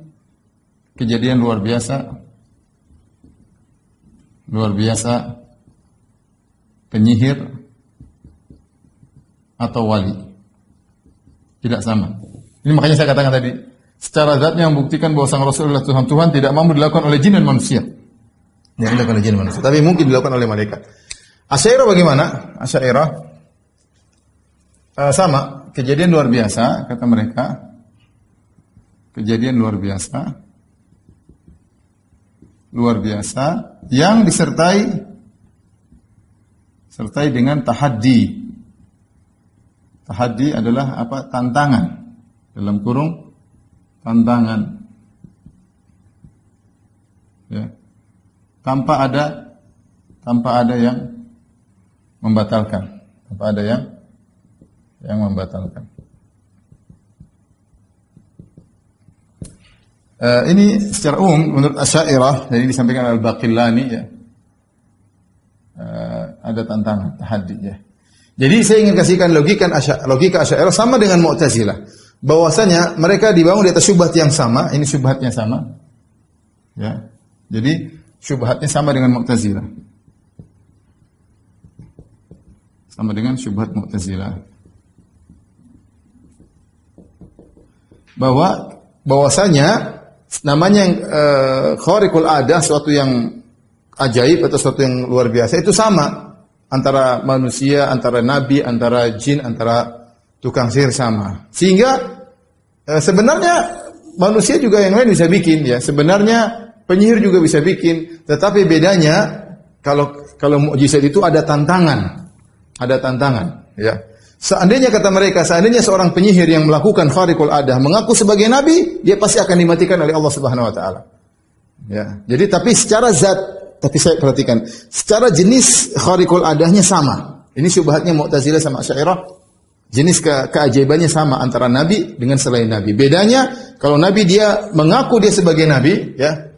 Speaker 1: kejadian luar biasa penyihir atau wali. Tidak sama. Ini makanya saya katakan tadi, secara zatnya membuktikan bahwa sang Rasulullah Tuhan tidak mampu dilakukan oleh jin dan manusia. Yang dilakukan oleh jin dan manusia, tapi mungkin dilakukan oleh malaikat. Asy'ariyah bagaimana? Asy'ariyah sama, kejadian luar biasa kata mereka. Kejadian luar biasa yang disertai dengan tahaddi. Tahaddi adalah apa? Tantangan. Dalam kurung tantangan. Ya. Tanpa ada yang membatalkan. Tanpa ada yang membatalkan. Ini secara umum menurut Asy'ariyah, jadi disampaikan oleh Al-Baqillani ya. Ada tantangan, tahaddi ya. Jadi saya ingin kasihkan logika Asy'ariyah sama dengan Mu'tazilah. Bahwasanya mereka dibangun di atas syubhat yang sama, ini syubhatnya sama. Ya. Jadi syubhatnya sama dengan Mu'tazilah. Sama dengan syubhat Mu'tazilah. Bahwasanya namanya yang khariqul adah, suatu yang ajaib atau suatu yang luar biasa, itu sama antara manusia, antara nabi, antara jin, antara tukang sihir sama. Sehingga sebenarnya manusia juga yang lain bisa bikin ya. Sebenarnya penyihir juga bisa bikin, tetapi bedanya kalau mukjizat itu ada tantangan. Ada tantangan ya. Seandainya kata mereka, seandainya seorang penyihir yang melakukan khariqul adah mengaku sebagai nabi, dia pasti akan dimatikan oleh Allah Subhanahu wa taala. Ya. Jadi tapi secara zat, tapi saya perhatikan, secara jenis khariqul adahnya sama. Ini syubhatnya Mu'tazilah sama Asy'ariyah. Jenis keajaibannya sama antara nabi dengan selain nabi. Bedanya kalau nabi dia mengaku dia sebagai nabi, ya.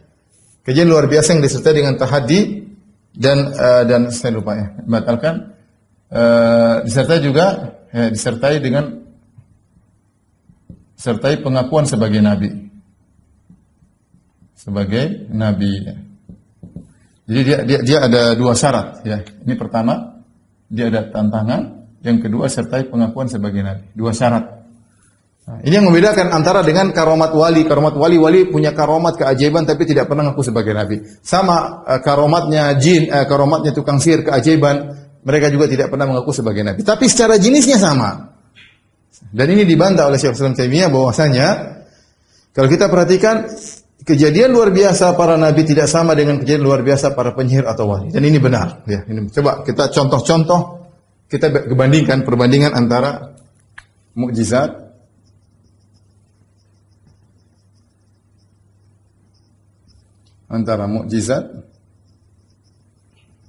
Speaker 1: Kejadian luar biasa yang disertai dengan tahaddi dan saya lupa ya, batalkan. Disertai pengakuan sebagai nabi. Ya. Jadi dia ada 2 syarat ya. Ini pertama, dia ada tantangan, yang kedua sertai pengakuan sebagai nabi. 2 syarat. Nah, ini yang membedakan antara dengan karomat wali. Karomat wali punya karomat keajaiban tapi tidak pernah ngaku sebagai nabi. Sama karomatnya jin, karomatnya tukang sihir keajaiban, mereka juga tidak pernah mengaku sebagai nabi. Tapi secara jenisnya sama. Dan ini dibantah oleh Syekhul Islam Taimiyah bahwasanya kalau kita perhatikan kejadian luar biasa para nabi tidak sama dengan kejadian luar biasa para penyihir atau wali. Dan ini benar. Ya, ini coba kita contoh-contoh, kita perbandingan antara mukjizat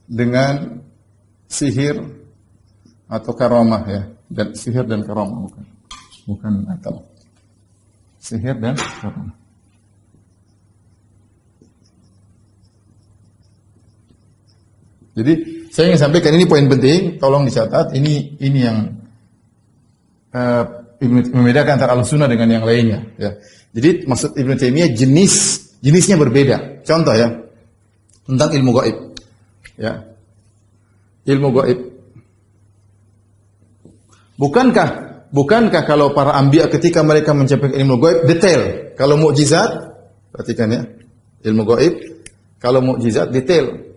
Speaker 1: dengan sihir atau karamah ya, dan sihir dan karamah bukan atau sihir dan karamah. Jadi saya ingin sampaikan ini poin penting, tolong dicatat. Ini yang membedakan antara Ahlussunnah dengan yang lainnya. Ya. Jadi maksud Ibnu Taimiyah jenisnya berbeda. Contoh ya tentang ilmu gaib. Ya. Ilmu gaib. Bukankah kalau para anbiya ketika mereka mencapai ilmu gaib detail? Kalau mukjizat, perhatikan ya. Ilmu gaib, kalau mukjizat detail.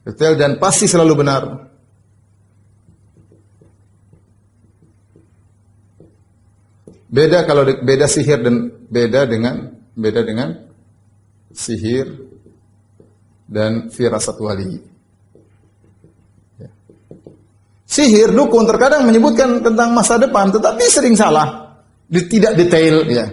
Speaker 1: Detail dan pasti selalu benar. Beda sihir dan beda dengan sihir dan firasat wali. Ya. Sihir, dukun terkadang menyebutkan tentang masa depan, tetapi sering salah, tidak detail. Ya.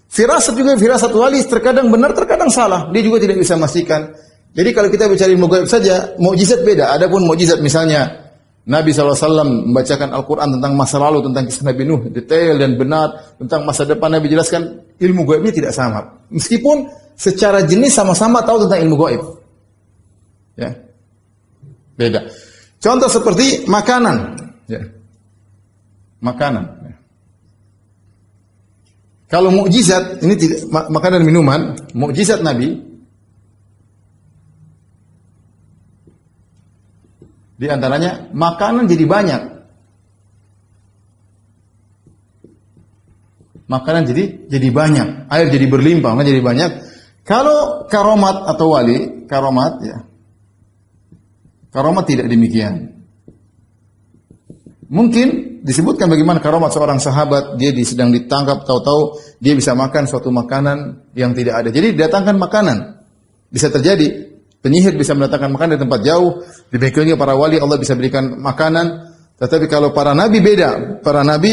Speaker 2: Firasat juga, firasat wali terkadang benar, terkadang salah. Dia juga tidak bisa memastikan. Jadi kalau kita bicara ilmu gaib saja, mukjizat beda. Adapun mukjizat misalnya Nabi SAW membacakan Al-Quran tentang masa lalu, tentang kisah Nabi Nuh, detail dan benar, tentang masa depan Nabi jelaskan, ilmu gaibnya tidak sama. Meskipun secara jenis sama-sama tahu tentang ilmu gaib. Ya. Beda. Contoh seperti makanan. Ya. Makanan. Ya. Kalau mukjizat, ini tidak, makanan dan minuman, mukjizat Nabi, di antaranya makanan jadi banyak. Makanan jadi banyak, air jadi berlimpah, makanan jadi banyak. Kalau karomat atau wali, karomat ya. Karomat tidak demikian. Mungkin disebutkan bagaimana karomat seorang sahabat, dia sedang ditangkap, tahu-tahu dia bisa makan suatu makanan yang tidak ada. Jadi didatangkan makanan. Bisa terjadi. Penyihir bisa mendatangkan makanan dari tempat jauh. Demikian juga para wali Allah bisa berikan makanan. Tetapi kalau para nabi beda. Para nabi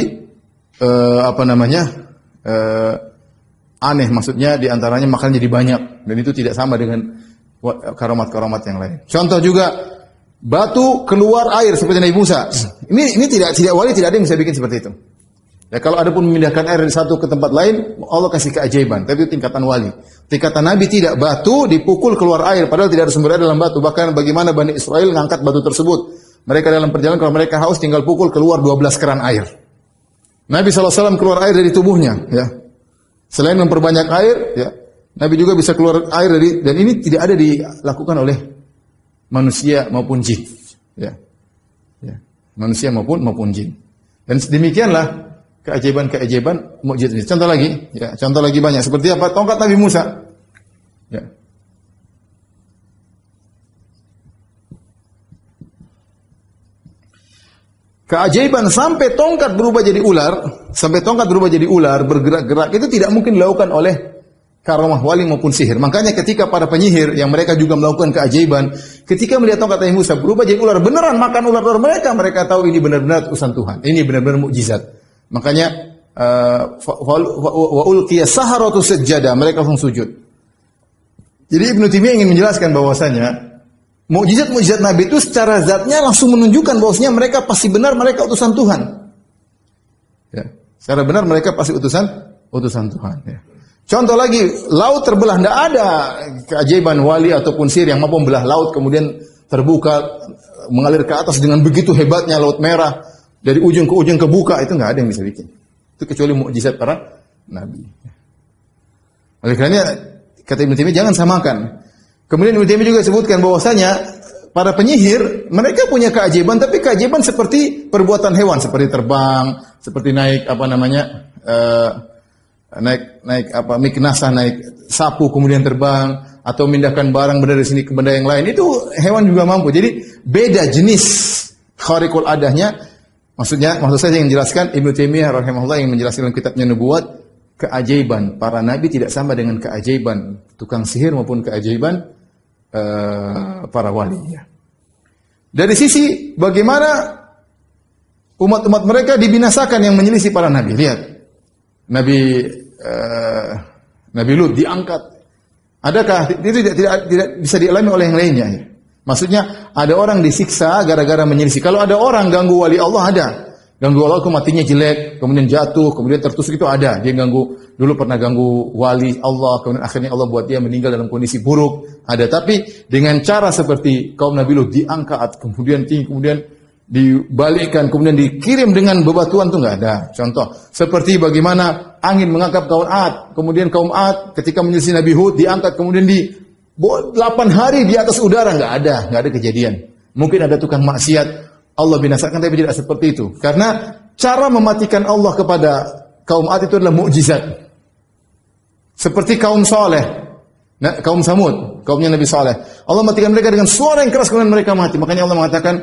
Speaker 2: aneh, maksudnya diantaranya makanan jadi banyak, dan itu tidak sama dengan karomat-karomat yang lain. Contoh juga batu keluar air seperti Nabi Musa. Ini tidak wali tidak ada yang bisa bikin seperti itu. Ya, kalau ada pun memindahkan air dari satu ke tempat lain, Allah kasih keajaiban. Tapi itu tingkatan wali. Tingkatan Nabi tidak, batu dipukul keluar air, padahal tidak ada sumber air dalam batu. Bahkan bagaimana Bani Israel mengangkat batu tersebut. Mereka dalam perjalanan, kalau mereka haus tinggal pukul, keluar 12 keran air. Nabi SAW keluar air dari tubuhnya. Ya. Selain memperbanyak air, ya, Nabi juga bisa keluar air dari, dan ini tidak ada dilakukan oleh manusia maupun jin. Ya. Ya. Manusia maupun jin. Dan demikianlah keajaiban mukjizat ini. Contoh lagi, ya, contoh lagi banyak. Seperti apa? Tongkat Nabi Musa. Ya. Keajaiban sampai tongkat berubah jadi ular, bergerak-gerak, itu tidak mungkin dilakukan oleh karamah wali maupun sihir. Makanya ketika para penyihir yang mereka juga melakukan keajaiban, ketika melihat tongkat Nabi Musa berubah jadi ular, beneran makan ular-ular mereka tahu ini benar-benar utusan Tuhan. Ini benar-benar mukjizat. Makanya wa ulqiya saharatu sajada, mereka langsung sujud. Jadi Ibnu Taimiyah ingin menjelaskan bahwasanya mukjizat Nabi itu secara zatnya langsung menunjukkan bahwasanya mereka pasti benar mereka utusan Tuhan. Ya, secara benar mereka pasti utusan Tuhan. Ya. Contoh lagi, laut terbelah, tidak ada keajaiban wali ataupun sihir yang mampu membelah laut kemudian terbuka mengalir ke atas dengan begitu hebatnya laut merah dari ujung ke ujung kebuka, itu nggak ada yang bisa bikin. Itu kecuali mukjizat para nabi. Oleh karena kata Ibnu Taimiyah jangan samakan. Kemudian Ibnu Taimiyah juga sebutkan bahwasanya para penyihir mereka punya keajaiban, tapi keajaiban seperti perbuatan hewan, seperti terbang, seperti naik miknasah, naik sapu kemudian terbang, atau memindahkan barang benda dari sini ke benda yang lain. Itu hewan juga mampu. Jadi beda jenis khariqul adahnya. Maksud saya ingin menjelaskan, Ibnu Taimiyah rahimahullah yang menjelaskan dalam kitabnya Nubuwat, keajaiban para nabi tidak sama dengan keajaiban tukang sihir maupun keajaiban para wali. Dari sisi bagaimana umat-umat mereka dibinasakan yang menyelisih para nabi. Lihat, Nabi Lut diangkat. Adakah itu tidak bisa dialami oleh yang lainnya? Ya? Maksudnya ada orang disiksa gara-gara menyelisih. Kalau ada orang ganggu wali Allah, ada. Ganggu Allah matinya jelek, kemudian jatuh, kemudian tertusuk, itu ada. Dia dulu pernah ganggu wali Allah, kemudian akhirnya Allah buat dia meninggal dalam kondisi buruk. Ada. Tapi dengan cara seperti kaum Nabi Lut diangkat, kemudian tinggi, kemudian dibalikkan, kemudian dikirim dengan bebatuan, itu enggak ada. Contoh, seperti bagaimana angin mengangkat kaum Ad, kemudian kaum Ad ketika menyelisih Nabi Hud diangkat, kemudian 8 hari di atas udara, enggak ada kejadian. Mungkin ada tukang maksiat, Allah binasakan, tapi tidak seperti itu. Karena cara mematikan Allah kepada kaum Ad itu adalah mukjizat. Seperti kaum Saleh, kaum Samud, kaumnya Nabi Saleh. Allah matikan mereka dengan suara yang keras, kemudian mereka mati. Makanya Allah mengatakan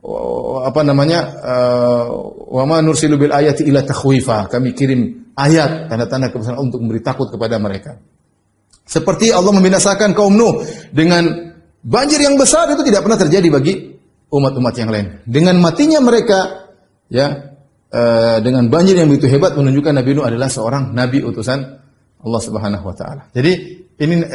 Speaker 2: wa ma nursilu bil ayati illa takhwifa. Kami kirim ayat, tanda-tanda kebesaran untuk memberi takut kepada mereka. Seperti Allah membinasakan kaum Nuh dengan banjir yang besar, itu tidak pernah terjadi bagi umat-umat yang lain. Dengan matinya mereka, ya, dengan banjir yang begitu hebat menunjukkan Nabi Nuh adalah seorang nabi utusan Allah Subhanahu wa taala. Jadi ini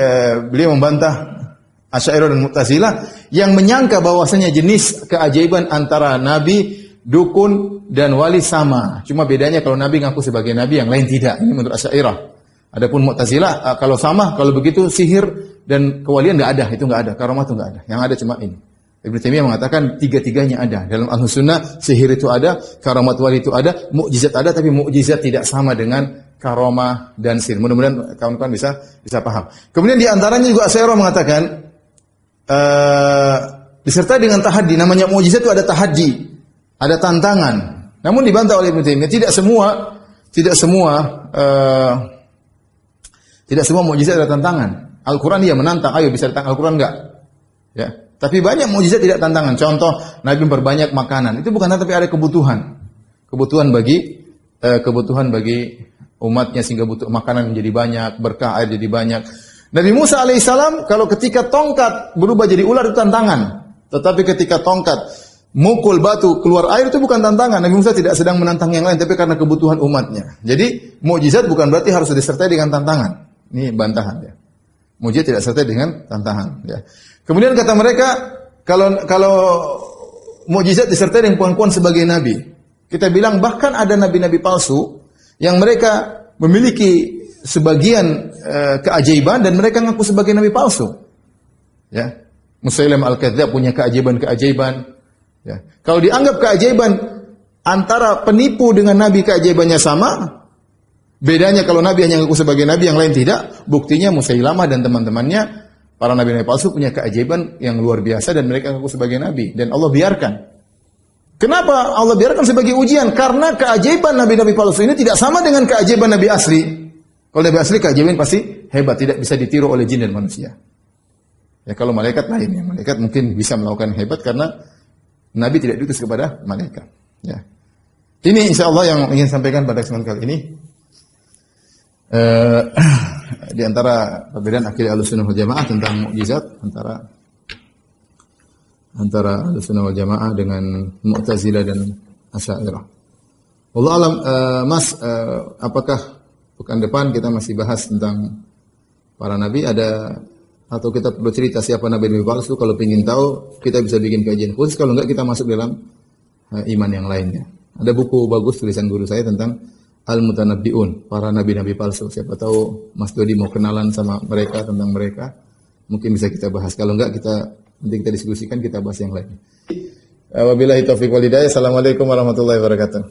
Speaker 2: beliau membantah Asy'ariyah dan Mu'tazilah yang menyangka bahwasanya jenis keajaiban antara nabi, dukun dan wali sama. Cuma bedanya kalau nabi ngaku sebagai nabi, yang lain tidak. Ini menurut Asy'ariyah. Adapun Mu'tazilah kalau sama, kalau begitu sihir dan kewalian enggak ada, itu enggak ada. Karamah itu enggak ada. Yang ada cuma ini. Ibnu Taimiyah mengatakan tiga-tiganya ada. Dalam Ahlus Sunnah sihir itu ada, karamat wali itu ada, mukjizat ada, tapi mukjizat tidak sama dengan karamah dan sihir. Mudah-mudahan kawan-kawan bisa paham. Kemudian di antaranya juga Asy'ariyah mengatakan disertai dengan tahaddi. Namanya mukjizat itu ada tahaddi, ada tantangan. Namun dibantah oleh Ibnu Taimiyah, tidak semua mukjizat ada tantangan. Al-Qur'an dia menantang, ayo bisa ditantang, Al-Qur'an enggak. Ya. Tapi banyak mukjizat tidak tantangan. Contoh, Nabi memperbanyak makanan. Itu bukan tapi ada kebutuhan. Kebutuhan bagi umatnya sehingga butuh makanan menjadi banyak, berkah air jadi banyak. Nabi Musa alaihissalam kalau ketika tongkat berubah jadi ular itu tantangan. Tetapi ketika tongkat mukul batu keluar air itu bukan tantangan. Nabi Musa tidak sedang menantang yang lain, tapi karena kebutuhan umatnya. Jadi mukjizat bukan berarti harus disertai dengan tantangan. Ini bantahan ya. Mukjizat tidak disertai dengan tantangan. Ya. Kemudian kata mereka kalau mukjizat disertai dengan pengakuan sebagai nabi, kita bilang bahkan ada nabi-nabi palsu yang mereka memiliki sebagian keajaiban dan mereka ngaku sebagai nabi palsu. Ya. Musailamah al-Kadzdzab punya keajaiban-keajaiban. Ya. Kalau dianggap keajaiban antara penipu dengan nabi keajaibannya sama, bedanya kalau nabi hanya ngaku sebagai nabi yang lain tidak, buktinya Musailamah dan teman-temannya para nabi-nabi palsu punya keajaiban yang luar biasa dan mereka ngaku sebagai nabi dan Allah biarkan. Kenapa Allah biarkan sebagai ujian? Karena keajaiban nabi-nabi palsu ini tidak sama dengan keajaiban nabi asli. Kalau nabi asli keajaiban pasti hebat, tidak bisa ditiru oleh jin dan manusia. Ya kalau malaikat lain, ya malaikat mungkin bisa melakukan hebat karena nabi tidak diutus kepada malaikat. Ya. Ini insyaallah yang ingin sampaikan pada kesempatan kali ini. Di antara perbedaan akidah Ahlussunnah wal Jamaah tentang mukjizat antara Ahlussunnah wal Jamaah dengan Mu'tazilah dan Asy'ariyah. Wallahu alam, Mas, apakah pekan depan kita masih bahas tentang para nabi atau kita perlu cerita siapa nabi palsu? Kalau ingin tahu kita bisa bikin kajian khusus, kalau enggak kita masuk dalam iman yang lainnya. Ada buku bagus tulisan guru saya tentang Al-Mutanabbi'un, para nabi-nabi palsu. Siapa tahu Mas Dodi mau kenalan sama mereka, tentang mereka. Mungkin bisa kita bahas. Kalau enggak nanti kita diskusikan, kita bahas yang lain. Wabillahi taufiq wal hidayah. Assalamualaikum warahmatullahi wabarakatuh.